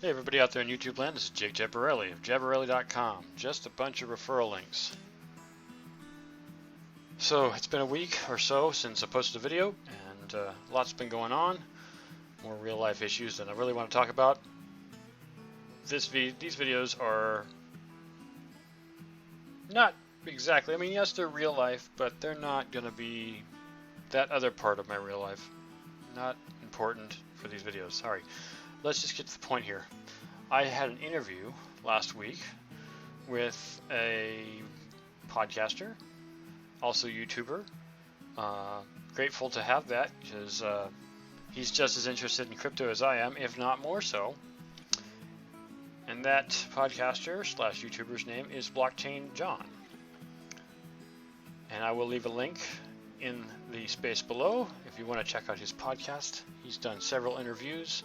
Hey everybody out there in YouTube land, this is Jake Jabbarelli of Jabbarelli.com. Just a bunch of referral links. So it's been a week or so since I posted a video, and lots been going on. More real life issues than I really want to talk about. These videos are not exactly, yes, they're real life, but they're not going to be that other part of my real life. Not important for these videos, sorry. Let's just get to the point here. I had an interview last week with a podcaster, also YouTuber. Grateful to have that because he's just as interested in crypto as I am, if not more so. And that podcaster slash YouTuber's name is Blockchain John. And I will leave a link in the space below if you want to check out his podcast. He's done several interviews,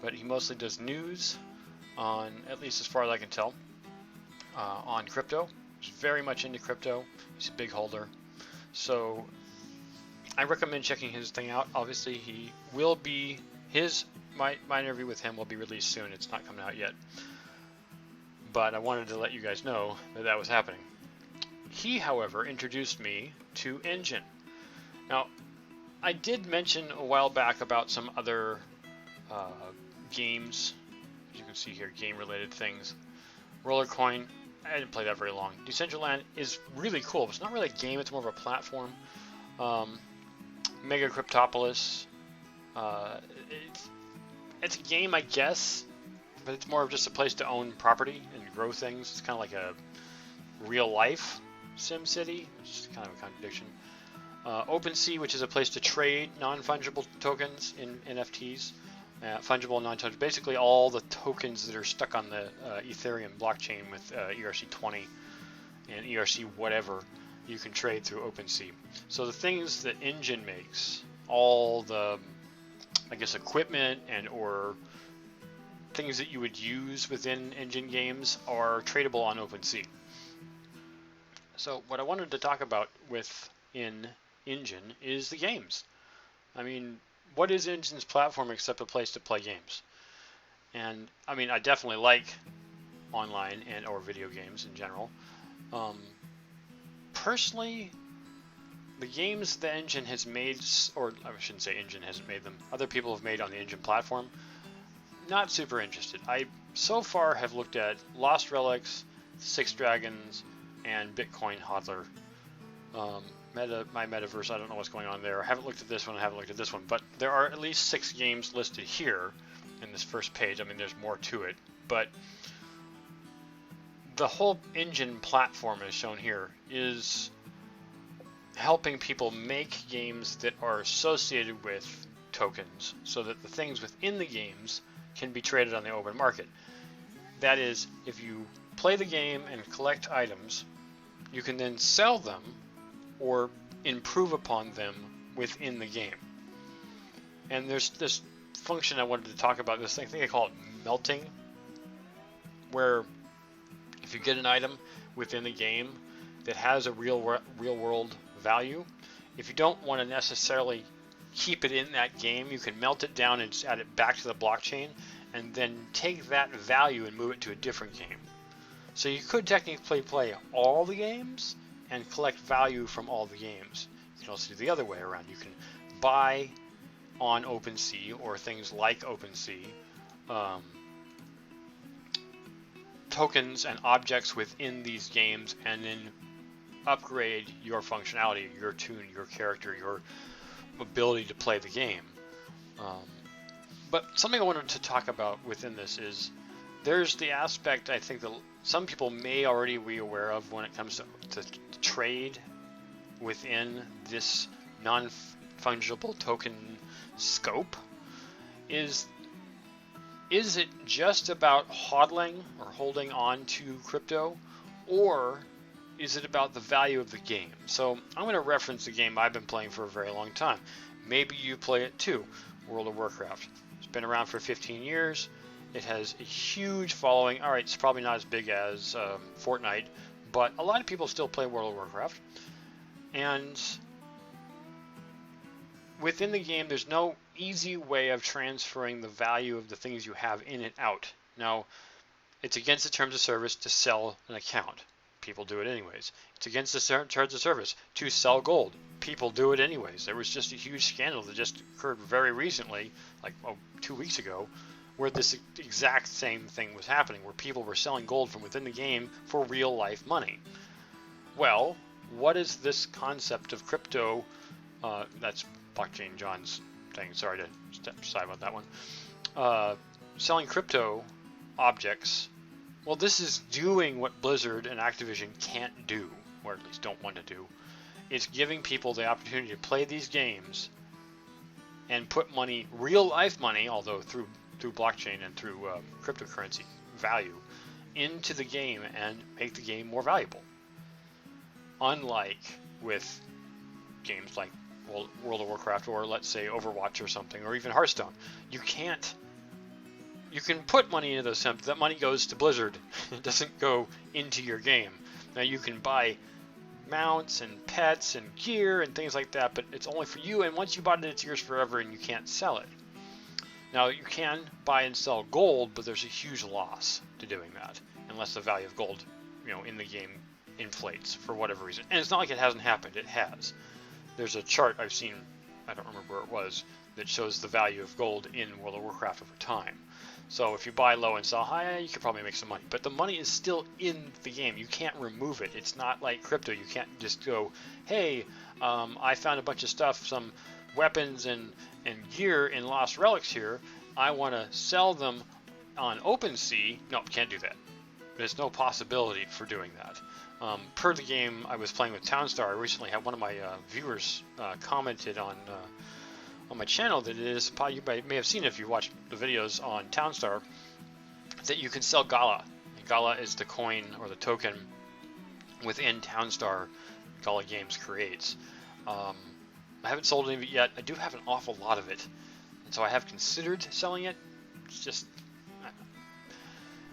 but he mostly does news on, at least as far as I can tell, on crypto. He's very much into crypto. He's a big holder. So I recommend checking his thing out. Obviously, he will be, my interview with him will be released soon. It's not coming out yet. But I wanted to let you guys know that that was happening. He, however, introduced me to Enjin. Now, I did mention a while back about some other games. As you can see here, game-related things. Rollercoin, I didn't play that very long. Decentraland is really cool. It's not really a game, it's more of a platform. Mega Cryptopolis, it's a game, I guess, but it's more of just a place to own property and grow things. It's kind of like a real-life SimCity, which is kind of a contradiction. OpenSea, which is a place to trade non-fungible tokens in NFTs. Fungible and non-fungible, basically all the tokens that are stuck on the Ethereum blockchain with ERC20 and ERC whatever, you can trade through OpenSea. So the things that Enjin makes, all the, I guess, equipment and or things that you would use within Enjin games are tradable on OpenSea. So what I wanted to talk about in Enjin is the games. What is Enjin's platform except a place to play games? And I definitely like online and or video games in general. Personally, the games the Enjin has made, or I shouldn't say Enjin hasn't made them, other people have made on the Enjin platform, not super interested. I so far have looked at Lost Relics, Six Dragons, and Bitcoin Hodler. My metaverse, I don't know what's going on there. I haven't looked at this one, I haven't looked at this one, but there are at least 6 games listed here in this first page. There's more to it, but the whole Enjin platform as shown here is helping people make games that are associated with tokens so that the things within the games can be traded on the open market. That is, if you play the game and collect items, you can then sell them or improve upon them within the game. And there's this function I wanted to talk about, this thing, I think they call it melting, where if you get an item within the game that has a real world value, if you don't want to necessarily keep it in that game, you can melt it down and just add it back to the blockchain and then take that value and move it to a different game. So you could technically play all the games and collect value from all the games. You can also do the other way around. You can buy on OpenSea or things like OpenSea tokens and objects within these games and then upgrade your functionality, your tune, your character, your ability to play the game. But something I wanted to talk about within this is there's the aspect I think that some people may already be aware of when it comes to trade within this non-fungible token scope. Is it just about hodling or holding on to crypto, or is it about the value of the game? So I'm going to reference the game I've been playing for a very long time. Maybe you play it too, World of Warcraft. It's been around for 15 years. It has a huge following. All right, it's probably not as big as Fortnite, but a lot of people still play World of Warcraft. And within the game, there's no easy way of transferring the value of the things you have in it out. Now, it's against the terms of service to sell an account. People do it anyways. It's against the terms of service to sell gold. People do it anyways. There was just a huge scandal that just occurred very recently, like 2 weeks ago, where this exact same thing was happening, where people were selling gold from within the game for real life money. Well, what is this concept of crypto? That's Blockchain John's thing. Sorry to step aside about that one. Selling crypto objects. Well, this is doing what Blizzard and Activision can't do, or at least don't want to do. It's giving people the opportunity to play these games and put money, real life money, although through blockchain and through cryptocurrency value, into the game and make the game more valuable. Unlike with games like World of Warcraft, or let's say Overwatch or something, or even Hearthstone, you can put money into those, that money goes to Blizzard. It doesn't go into your game. Now you can buy mounts and pets and gear and things like that, but it's only for you, and once you bought it, it's yours forever and you can't sell it. Now you can buy and sell gold, but there's a huge loss to doing that, unless the value of gold, in the game inflates for whatever reason. And it's not like it hasn't happened, it has. There's a chart I've seen, I don't remember where it was, that shows the value of gold in World of Warcraft over time. So if you buy low and sell high, you could probably make some money. But the money is still in the game. You can't remove it. It's not like crypto. You can't just go, hey, I found a bunch of stuff, some weapons and gear in Lost Relics here. I want to sell them on OpenSea. No, can't do that. There's no possibility for doing that. Per the game I was playing with Townstar, I recently had one of my viewers commented on my channel that it is, you may have seen it if you watched the videos on Townstar, that you can sell Gala. Gala is the coin or the token within Townstar Gala Games creates. I haven't sold any of it yet. I do have an awful lot of it, and so I have considered selling it.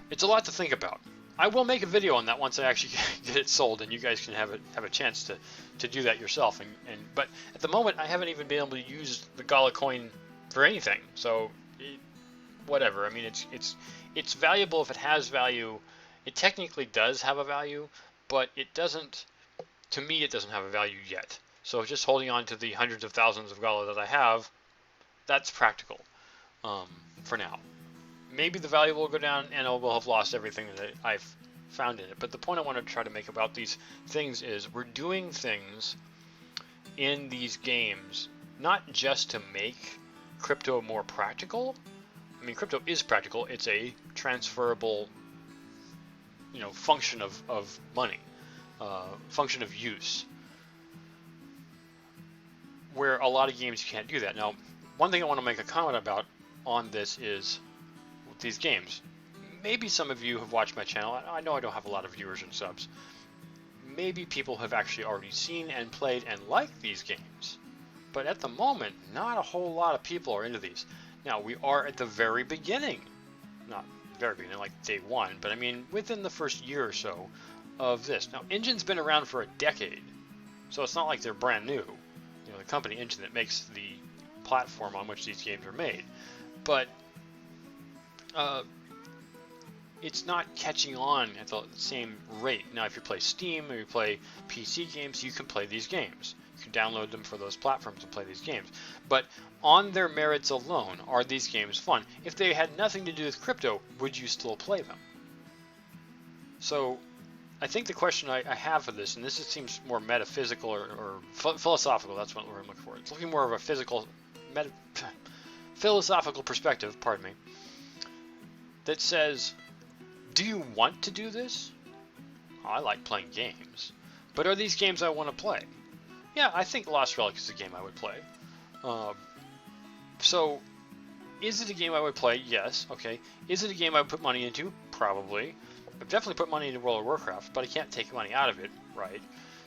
It's a lot to think about. I will make a video on that once I actually get it sold, and you guys can have a chance to do that yourself. But at the moment, I haven't even been able to use the Gala coin for anything. So whatever. I mean, it's valuable if it has value. It technically does have a value, but it doesn't. To me, it doesn't have a value yet. So just holding on to the hundreds of thousands of Gala that I have, that's practical for now. Maybe the value will go down and I will have lost everything that I've found in it. But the point I want to try to make about these things is we're doing things in these games not just to make crypto more practical. I mean, crypto is practical. It's a transferable, function of money, function of use, where a lot of games you can't do that. Now, one thing I want to make a comment about on this is these games. Maybe some of you have watched my channel. I know I don't have a lot of viewers and subs. Maybe people have actually already seen and played and liked these games. But at the moment, not a whole lot of people are into these. Now, we are at the very beginning. Not very beginning, like day one, but I mean within the first year or so of this. Now, Enjin's been around for a decade, so it's not like they're brand new. The company Enjin that makes the platform on which these games are made. But it's not catching on at the same rate. Now, if you play Steam or you play PC games, you can play these games. You can download them for those platforms and play these games. But on their merits alone, are these games fun? If they had nothing to do with crypto, would you still play them? So, I think the question I have for this, and this seems more metaphysical or philosophical, that's what we're looking for. It's looking more of a philosophical perspective, pardon me, that says, do you want to do this? I like playing games, but are these games I want to play? Yeah, I think Lost Relic is a game I would play. So, is it a game I would play? Yes. Okay. Is it a game I would put money into? Probably. I've definitely put money into World of Warcraft, but I can't take money out of it, right?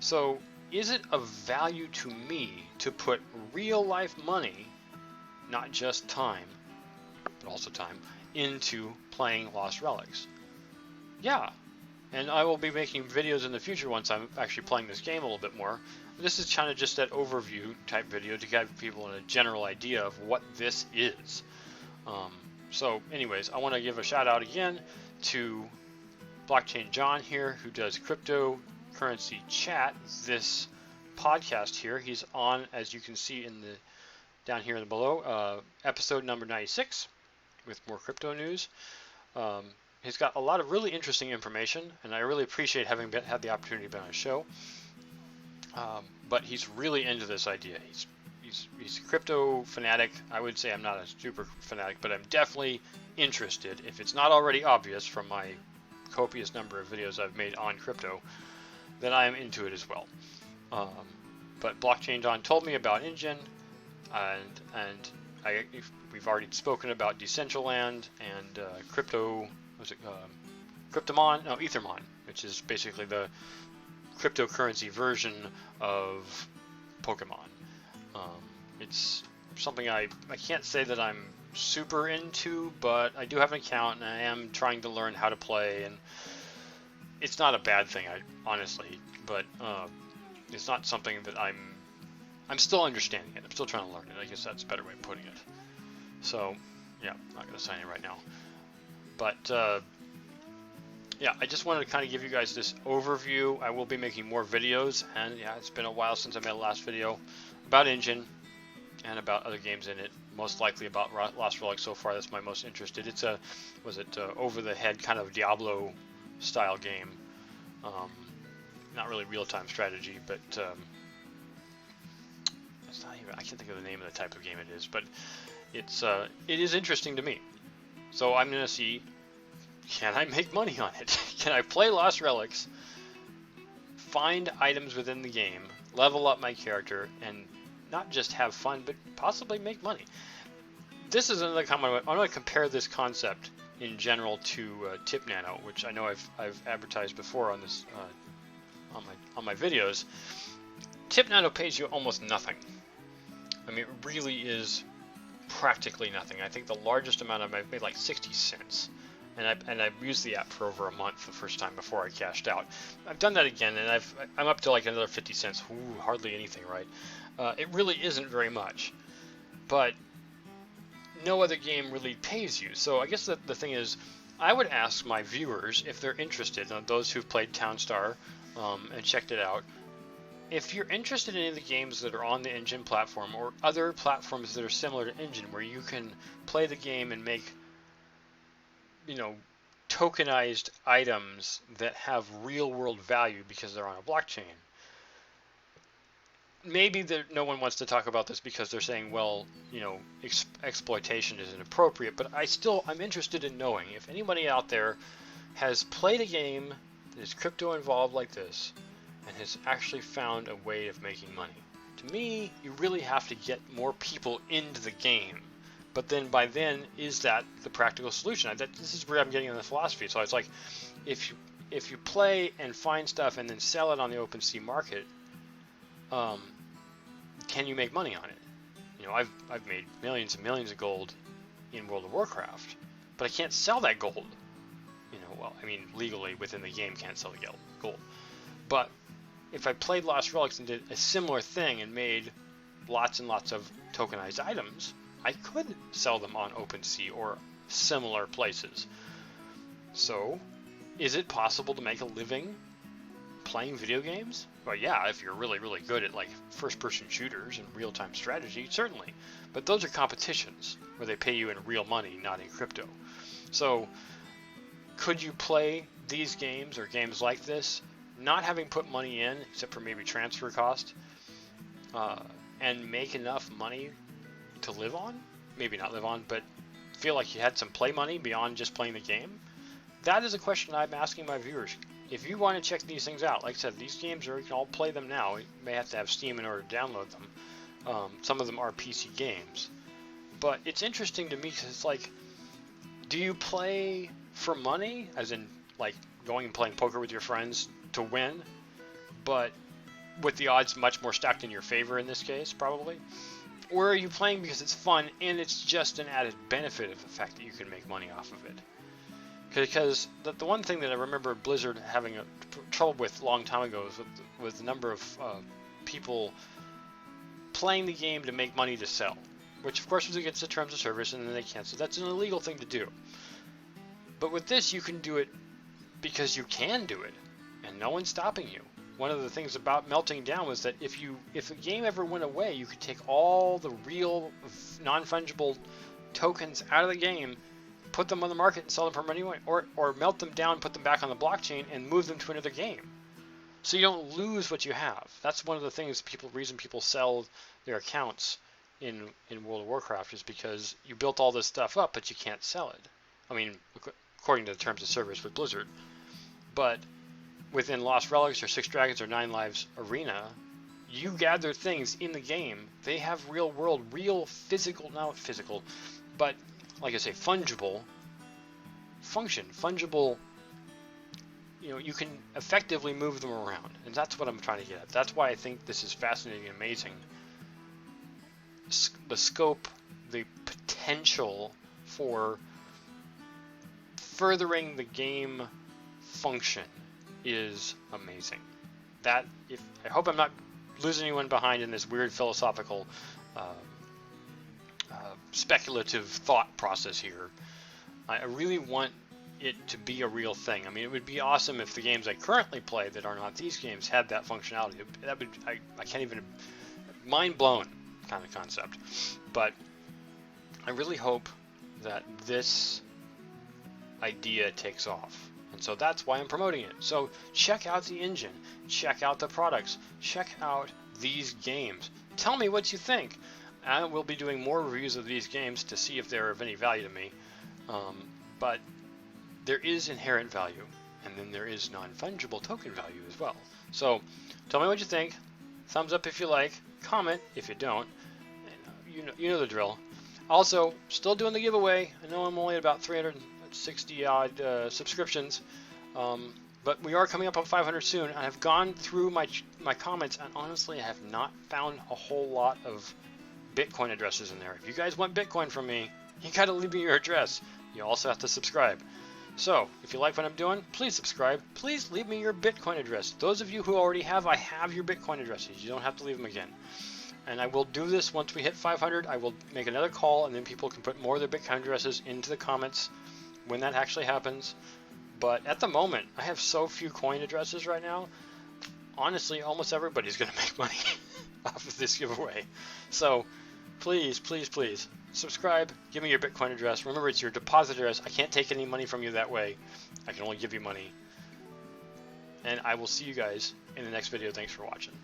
So, is it of value to me to put real life money, not just time, but also time, into playing Lost Relics? Yeah, and I will be making videos in the future once I'm actually playing this game a little bit more. This is kind of just that overview type video to give people a general idea of what this is. So anyways, I want to give a shout out again to Blockchain John here, who does cryptocurrency chat. This podcast here, he's on, as you can see in the down here in the below, episode number 96 with more crypto news. He's got a lot of really interesting information, and I really appreciate having had the opportunity to be on a show. But he's really into this idea. He's a crypto fanatic. I would say I'm not a super fanatic, but I'm definitely interested. If it's not already obvious from my copious number of videos I've made on crypto, then I am into it as well. But Blockchain John told me about Enjin, and we've already spoken about Decentraland and Ethermon, which is basically the cryptocurrency version of Pokemon. It's something I can't say that I'm super into, but I do have an account and I am trying to learn how to play, and it's not a bad thing, honestly, but it's not something that I'm still understanding it. I'm still trying to learn it. I guess that's a better way of putting it. So yeah, I'm not going to sign it right now, but yeah, I just wanted to kind of give you guys this overview. I will be making more videos, and yeah, it's been a while since I made the last video about Enjin and about other games in it. Most likely about Lost Relic so far. That's my most interested. It's a over-the-head kind of Diablo style game. Not really real-time strategy, but it's not even. I can't think of the name of the type of game it is, but it is interesting to me. So I'm gonna see. Can I make money on it? Can I play Lost Relics, find items within the game, level up my character, and not just have fun, but possibly make money? This is another comment. I'm going to compare this concept in general to Tip Nano, which I know I've advertised before on this on my videos. Tip Nano pays you almost nothing. I mean, it really is practically nothing. I think the largest amount I've made like 60 cents. And I used the app for over a month the first time before I cashed out. I've done that again, and I'm up to like another 50 cents. Ooh, hardly anything, right? It really isn't very much, but no other game really pays you. So I guess the thing is, I would ask my viewers if they're interested, those who've played Townstar and checked it out, if you're interested in any of the games that are on the Enjin platform or other platforms that are similar to Enjin, where you can play the game and make tokenized items that have real world value because they're on a blockchain. Maybe no one wants to talk about this because they're saying, well, exploitation isn't appropriate, but I'm interested in knowing if anybody out there has played a game that is crypto involved like this and has actually found a way of making money. To me, you really have to get more people into the game. But then by then, is that the practical solution? This is where I'm getting in the philosophy. So it's like, if you play and find stuff and then sell it on the OpenSea market, can you make money on it? I've made millions and millions of gold in World of Warcraft, but I can't sell that gold. Legally within the game can't sell the gold. But if I played Lost Relics and did a similar thing and made lots and lots of tokenized items, I could sell them on OpenSea or similar places. So, is it possible to make a living playing video games? Well, yeah, if you're really, really good at like first-person shooters and real-time strategy, certainly. But those are competitions where they pay you in real money, not in crypto. So, could you play these games or games like this, not having put money in, except for maybe transfer cost, and make enough money to live on? Maybe not live on, but feel like you had some play money beyond just playing the game? That is a question I'm asking my viewers. If you want to check these things out, like I said, these games you can all play them now. You may have to have Steam in order to download them. Some of them are PC games. But it's interesting to me because it's like, do you play for money, as in like going and playing poker with your friends to win, but with the odds much more stacked in your favor in this case, probably? Or are you playing because it's fun and it's just an added benefit of the fact that you can make money off of it? Because the one thing that I remember Blizzard having trouble with a long time ago was the number of people playing the game to make money to sell. which of course was against the terms of service, and then they canceled. That's an illegal thing to do. But with this, you can do it because you can do it, and no one's stopping you. One of the things about melting down was that if a game ever went away, you could take all the real non-fungible tokens out of the game, put them on the market and sell them for money, or melt them down, put them back on the blockchain, and move them to another game. So you don't lose what you have. That's one of the things reason people sell their accounts in World of Warcraft, is because you built all this stuff up, but you can't sell it. I mean, according to the terms of service with Blizzard. But within Lost Relics or Six Dragons or Nine Lives Arena, you gather things in the game. They have real world, real physical, not physical, but like I say, fungible function, fungible. You can effectively move them around, and that's what I'm trying to get at. That's why I think this is fascinating and amazing. The scope, the potential for furthering the game function is amazing. I hope I'm not losing anyone behind in this weird philosophical, speculative thought process here. I really want it to be a real thing. I mean, it would be awesome if the games I currently play that are not these games had that functionality. I can't even, mind blown kind of concept. But I really hope that this idea takes off. And so that's why I'm promoting it. So check out the Enjin, check out the products, check out these games. Tell me what you think. I will be doing more reviews of these games to see if they're of any value to me. But there is inherent value, and then there is non-fungible token value as well. So tell me what you think. Thumbs up if you like, comment if you don't. You know the drill. Also, still doing the giveaway. I know I'm only at about 360 odd subscriptions, but we are coming up on 500 soon. I have gone through my comments, and honestly, I have not found a whole lot of Bitcoin addresses in there. If you guys want Bitcoin from me, you gotta leave me your address. You also have to subscribe. So, if you like what I'm doing, please subscribe. Please leave me your Bitcoin address. Those of you who already have, I have your Bitcoin addresses. You don't have to leave them again. And I will do this once we hit 500. I will make another call, and then people can put more of their Bitcoin addresses into the comments when that actually happens. But at the moment, I have so few coin addresses right now. Honestly, almost everybody's going to make money off of this giveaway. So, please, please, please, subscribe. Give me your Bitcoin address. Remember, it's your deposit address. I can't take any money from you that way. I can only give you money. And I will see you guys in the next video. Thanks for watching.